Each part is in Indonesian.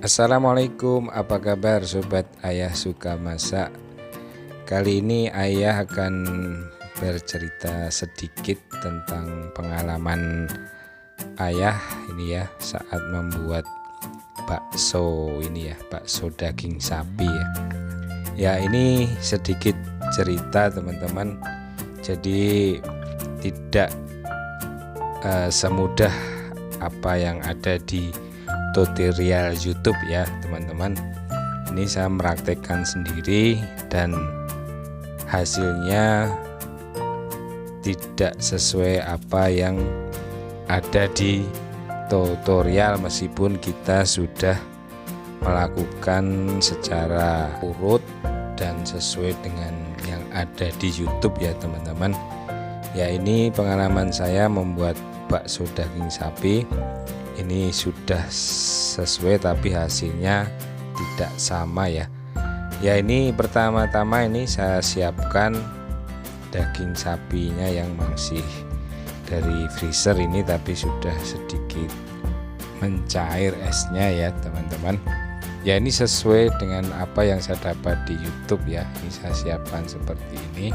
Assalamualaikum, apa kabar sobat Ayah Suka Masak? Kali ini Ayah akan bercerita sedikit tentang pengalaman Ayah ini ya saat membuat bakso ini ya, bakso daging sapi ya. Ya, ini sedikit cerita teman-teman. Jadi tidak semudah apa yang ada di tutorial YouTube ya teman-teman. Ini saya meraktekkan sendiri dan hasilnya tidak sesuai apa yang ada di tutorial, meskipun kita sudah melakukan secara urut dan sesuai dengan yang ada di YouTube ya teman-teman. Ya, ini pengalaman saya membuat bakso daging sapi. Ini sudah sesuai tapi hasilnya tidak sama ya. Ya, ini pertama-tama ini saya siapkan daging sapinya yang masih dari freezer ini, tapi sudah sedikit mencair esnya ya teman-teman. Ya, ini sesuai dengan apa yang saya dapat di YouTube ya. Ini saya siapkan seperti ini.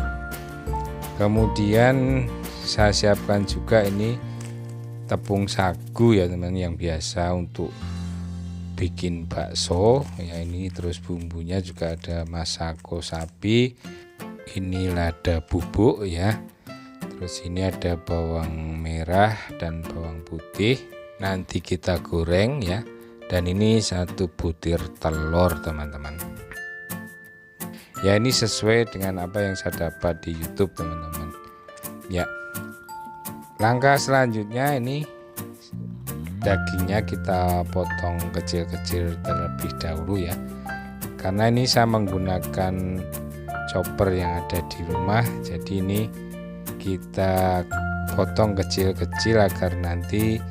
Kemudian saya siapkan juga ini tepung sagu ya teman, yang biasa untuk bikin bakso ya. Ini terus bumbunya juga ada masako sapi, ini lada bubuk ya, terus ini ada bawang merah dan bawang putih, nanti kita goreng ya. Dan ini 1 butir telur teman-teman ya. Ini sesuai dengan apa yang saya dapat di YouTube teman-teman ya. Langkah selanjutnya ini dagingnya kita potong kecil-kecil terlebih dahulu ya. Karena ini saya menggunakan chopper yang ada di rumah, jadi ini kita potong kecil-kecil agar nanti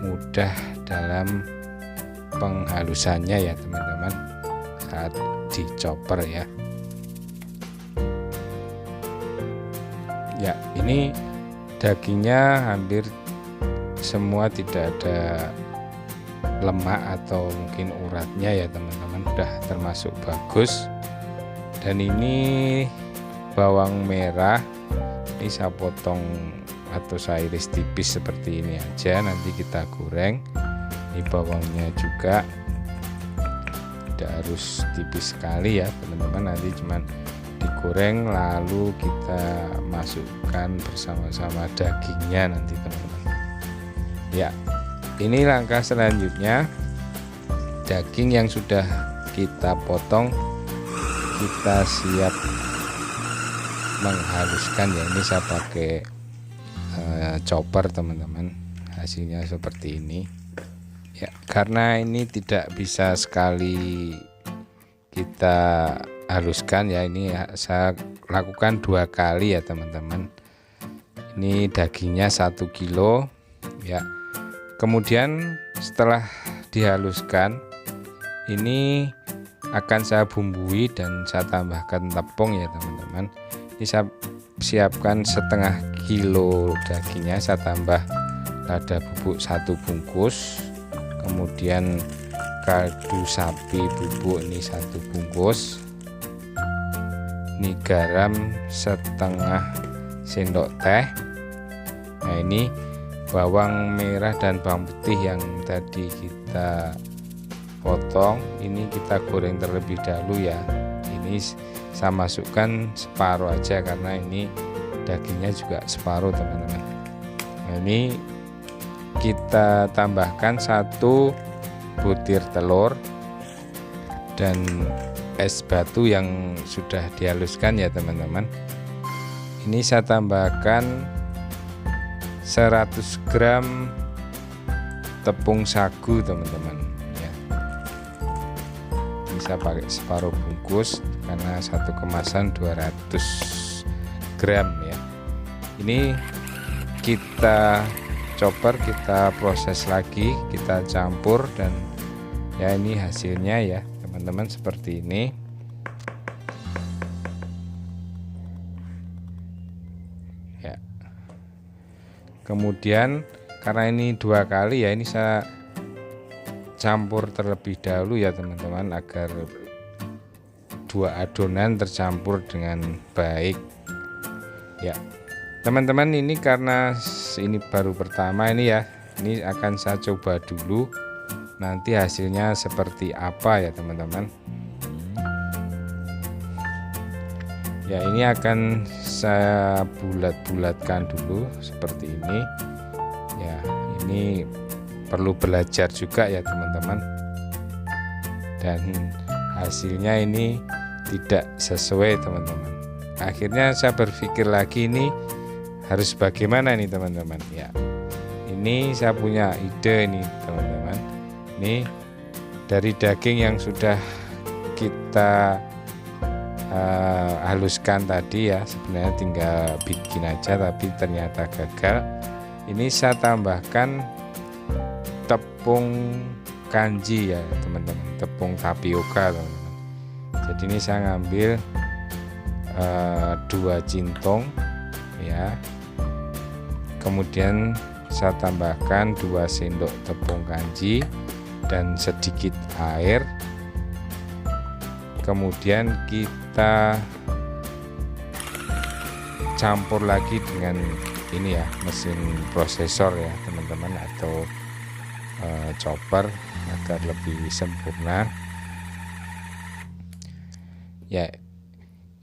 mudah dalam penghalusannya ya teman-teman saat di chopper ya. Ya, ini dagingnya hampir semua tidak ada lemak atau mungkin uratnya ya teman-teman, udah termasuk bagus. Dan ini bawang merah ini saya potong atau saya iris tipis seperti ini aja, nanti kita goreng. Ini bawangnya juga tidak harus tipis sekali ya teman-teman, nanti cuman digoreng lalu kita masukkan bersama-sama dagingnya nanti teman-teman ya. Ini langkah selanjutnya, daging yang sudah kita potong kita siap menghaluskan ya. Ini saya pakai chopper teman-teman, hasilnya seperti ini ya. Karena ini tidak bisa sekali kita haluskan ya, ini saya lakukan 2 kali ya teman-teman. Ini dagingnya 1 kilo ya. Kemudian setelah dihaluskan ini akan saya bumbui dan saya tambahkan tepung ya teman-teman. Ini saya siapkan setengah kilo dagingnya, saya tambah lada bubuk 1 bungkus, kemudian kaldu sapi bubuk ini 1 bungkus, ini garam setengah sendok teh. Nah, ini bawang merah dan bawang putih yang tadi kita potong ini kita goreng terlebih dahulu ya. Ini saya masukkan separuh aja karena ini dagingnya juga separuh teman-teman. Nah, ini kita tambahkan 1 butir telur dan es batu yang sudah dihaluskan ya teman-teman. Ini saya tambahkan 100 gram tepung sagu teman-teman ya. Ini saya pakai separuh bungkus karena 1 kemasan 200 gram ya. Ini kita chopper, kita proses lagi, kita campur, dan ya ini hasilnya ya teman-teman seperti ini ya. Kemudian karena ini 2 kali ya, ini saya campur terlebih dahulu ya teman-teman, agar dua adonan tercampur dengan baik ya teman-teman. Ini karena ini baru pertama ini ya, ini akan saya coba dulu, nanti hasilnya seperti apa ya teman-teman. Ya, ini akan saya bulat-bulatkan dulu seperti ini ya. Ini perlu belajar juga ya teman-teman, dan hasilnya ini tidak sesuai teman-teman. Akhirnya saya berpikir lagi, ini harus bagaimana nih teman-teman ya. Ini saya punya ide nih teman-teman. Ini dari daging yang sudah kita haluskan tadi ya, sebenarnya tinggal bikin aja tapi ternyata gagal. Ini saya tambahkan tepung kanji ya teman-teman, tepung tapioka teman-teman. Jadi ini saya ngambil 2 cintong ya, kemudian saya tambahkan 2 sendok tepung kanji dan sedikit air. Kemudian kita campur lagi dengan ini ya, mesin prosesor ya teman-teman, atau chopper agar lebih sempurna ya.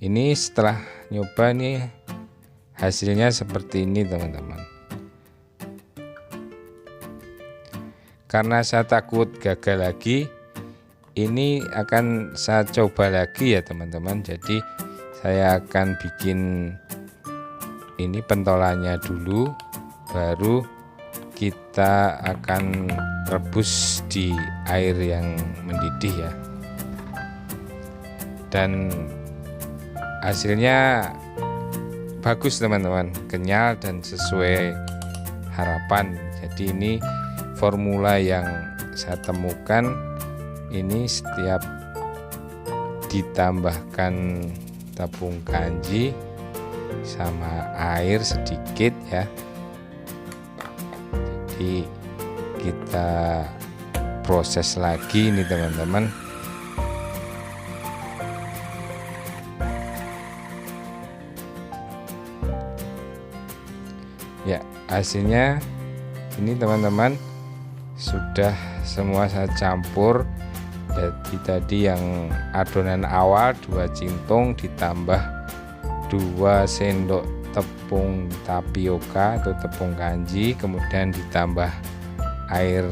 Ini setelah nyoba nih hasilnya seperti ini teman-teman. Karena saya takut gagal lagi, ini akan saya coba lagi ya teman-teman. Jadi saya akan bikin ini pentolannya dulu, baru kita akan rebus di air yang mendidih ya. Dan hasilnya bagus teman-teman, kenyal dan sesuai harapan. Jadi ini formula yang saya temukan. Ini setiap ditambahkan tepung kanji sama air sedikit ya, jadi kita proses lagi nih teman-teman. Ya, hasilnya ini teman-teman sudah semua saya campur. Jadi tadi yang adonan awal 2 cintong ditambah 2 sendok tepung tapioka atau tepung kanji, kemudian ditambah air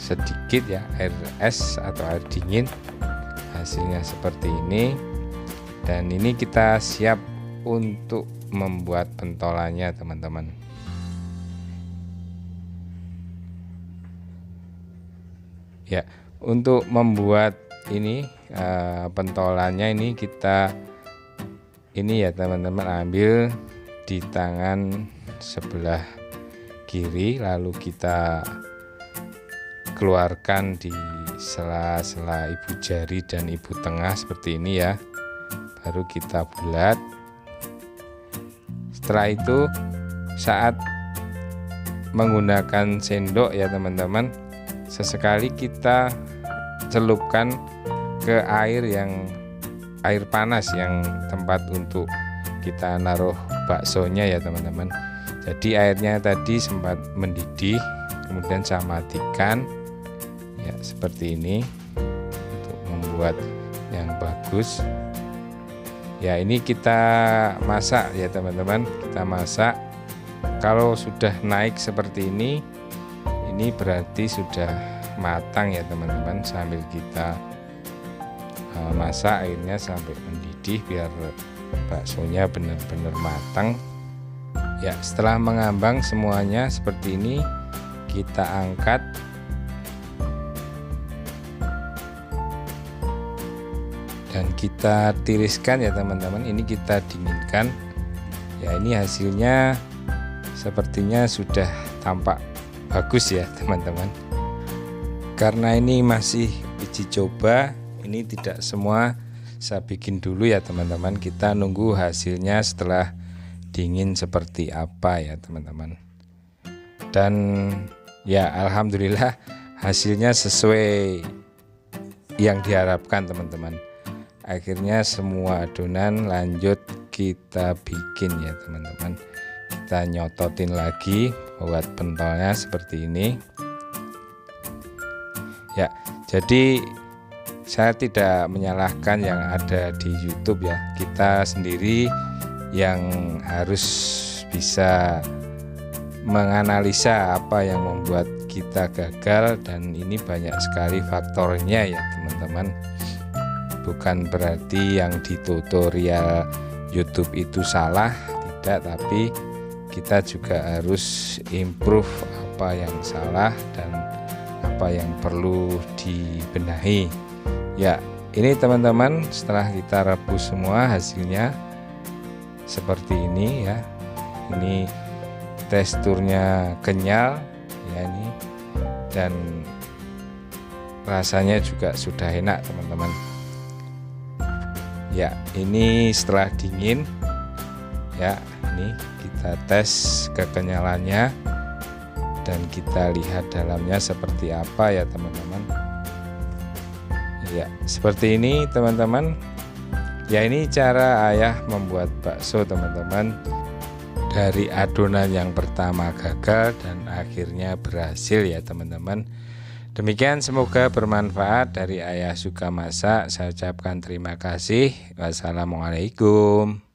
sedikit ya, air es atau air dingin. Hasilnya seperti ini, dan ini kita siap untuk membuat pentolannya teman-teman. Ya, untuk membuat ini pentolannya ini kita ini ya teman-teman, ambil di tangan sebelah kiri, lalu kita keluarkan di sela-sela ibu jari dan ibu tengah seperti ini ya, baru kita bulat. Setelah itu saat menggunakan sendok ya teman-teman, sesekali kita celupkan ke air panas yang tempat untuk kita naruh baksonya ya teman-teman. Jadi airnya tadi sempat mendidih, kemudian saya matikan ya seperti ini untuk membuat yang bagus ya. Ini kita masak ya teman-teman, kita masak. Kalau sudah naik seperti ini berarti sudah matang ya teman-teman. Sambil kita masak airnya sampai mendidih biar baksonya benar-benar matang ya. Setelah mengambang semuanya seperti ini, kita angkat dan kita tiriskan ya teman-teman. Ini kita dinginkan ya. Ini hasilnya sepertinya sudah tampak bagus ya teman-teman. Karena ini masih uji coba, ini tidak semua saya bikin dulu ya teman-teman. Kita nunggu hasilnya setelah dingin seperti apa ya teman-teman. Dan ya alhamdulillah hasilnya sesuai yang diharapkan teman-teman. Akhirnya semua adonan lanjut kita bikin ya teman-teman. Kita nyototin lagi buat pentolnya seperti ini ya. Jadi saya tidak menyalahkan yang ada di YouTube ya, kita sendiri yang harus bisa menganalisa apa yang membuat kita gagal, dan ini banyak sekali faktornya ya teman-teman. Bukan berarti yang di tutorial YouTube itu salah, tidak, tapi kita juga harus improve apa yang salah dan apa yang perlu dibenahi ya. Ini teman-teman, setelah kita rebus semua hasilnya seperti ini ya. Ini teksturnya kenyal ya ini, dan rasanya juga sudah enak teman-teman ya. Ini setelah dingin ya, ini kita tes kekenyalannya dan kita lihat dalamnya seperti apa ya teman-teman ya. Seperti ini teman-teman ya. Ini cara ayah membuat bakso teman-teman, dari adonan yang pertama gagal dan akhirnya berhasil ya teman-teman. Demikian, semoga bermanfaat. Dari Ayah Suka Masak saya ucapkan terima kasih. Wassalamualaikum.